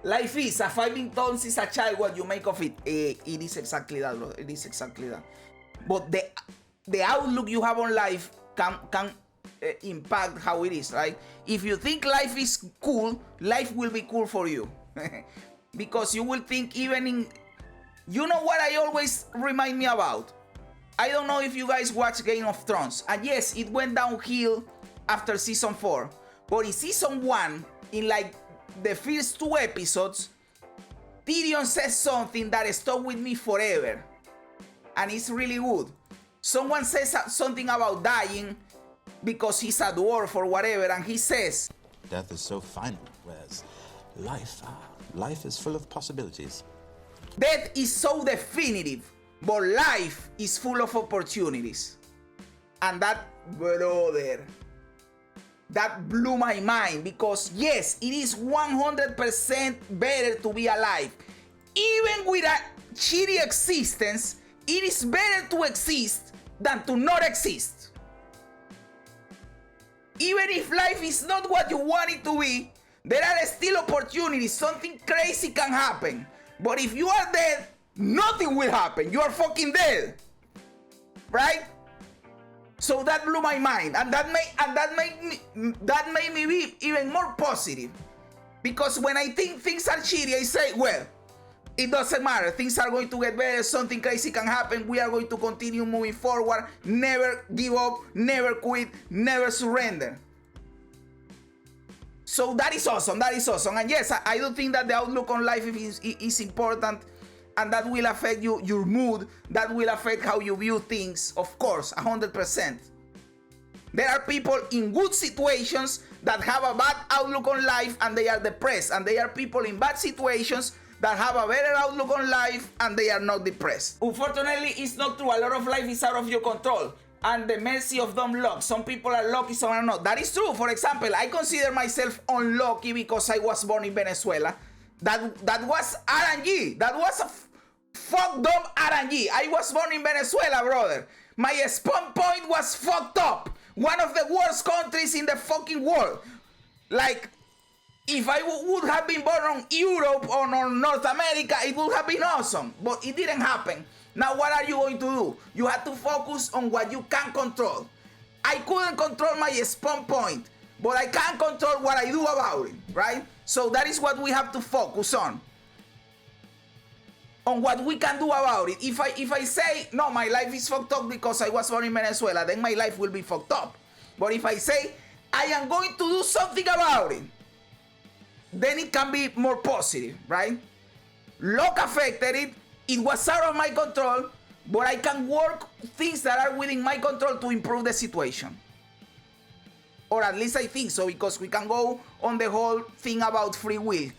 Life is a 5 tons is a child. What you make of it? It is exactly that, bro. It is exactly that. But the outlook you have on life can impact how it is, right? If you think life is cool, life will be cool for you. Because you will think even in... You know what I always remind me about? I don't know if you guys watch Game of Thrones. And yes, it went downhill after season 4. But in season 1, in like the first 2 episodes, Tyrion says something that stuck with me forever. And it's really good. Someone says something about dying because he's a dwarf or whatever, and he says, death is so final, whereas life is full of possibilities. Death is so definitive, but life is full of opportunities. And that, brother, that blew my mind, because yes, it is 100% better to be alive. Even with a shitty existence, it is better to exist than to not exist. Even if life is not what you want it to be, there are still opportunities. Something crazy can happen. But if you are dead, nothing will happen. You are fucking dead. Right? So that blew my mind, and that made me be even more positive. Because when I think things are shitty, I say, well, it doesn't matter. Things are going to get better. Something crazy can happen. We are going to continue moving forward. Never give up. Never quit. Never surrender. So that is awesome. That is awesome. And yes, I do think that the outlook on life is important, and that will affect your mood. That will affect how you view things. Of course, 100%. There are people in good situations that have a bad outlook on life and they are depressed. And there are people in bad situations that have a better outlook on life and they are not depressed. Unfortunately, it's not true. A lot of life is out of your control and the mercy of dumb luck. Some people are lucky, some are not. That is true. For example, I consider myself unlucky because I was born in Venezuela. That was RNG. That was a fucked up RNG. I was born in Venezuela, brother. My spawn point was fucked up. One of the worst countries in the fucking world. Like, if I would have been born on Europe or on North America, it would have been awesome. But it didn't happen. Now what are you going to do? You have to focus on what you can control. I couldn't control my spawn point, but I can control what I do about it, right? So that is what we have to focus on what we can do about it. If I say, no, my life is fucked up because I was born in Venezuela, then my life will be fucked up. But if I say, I am going to do something about it, then it can be more positive, right? Luck affected it. It was out of my control, but I can work things that are within my control to improve the situation. Or at least I think so, because we can go on the whole thing about free will.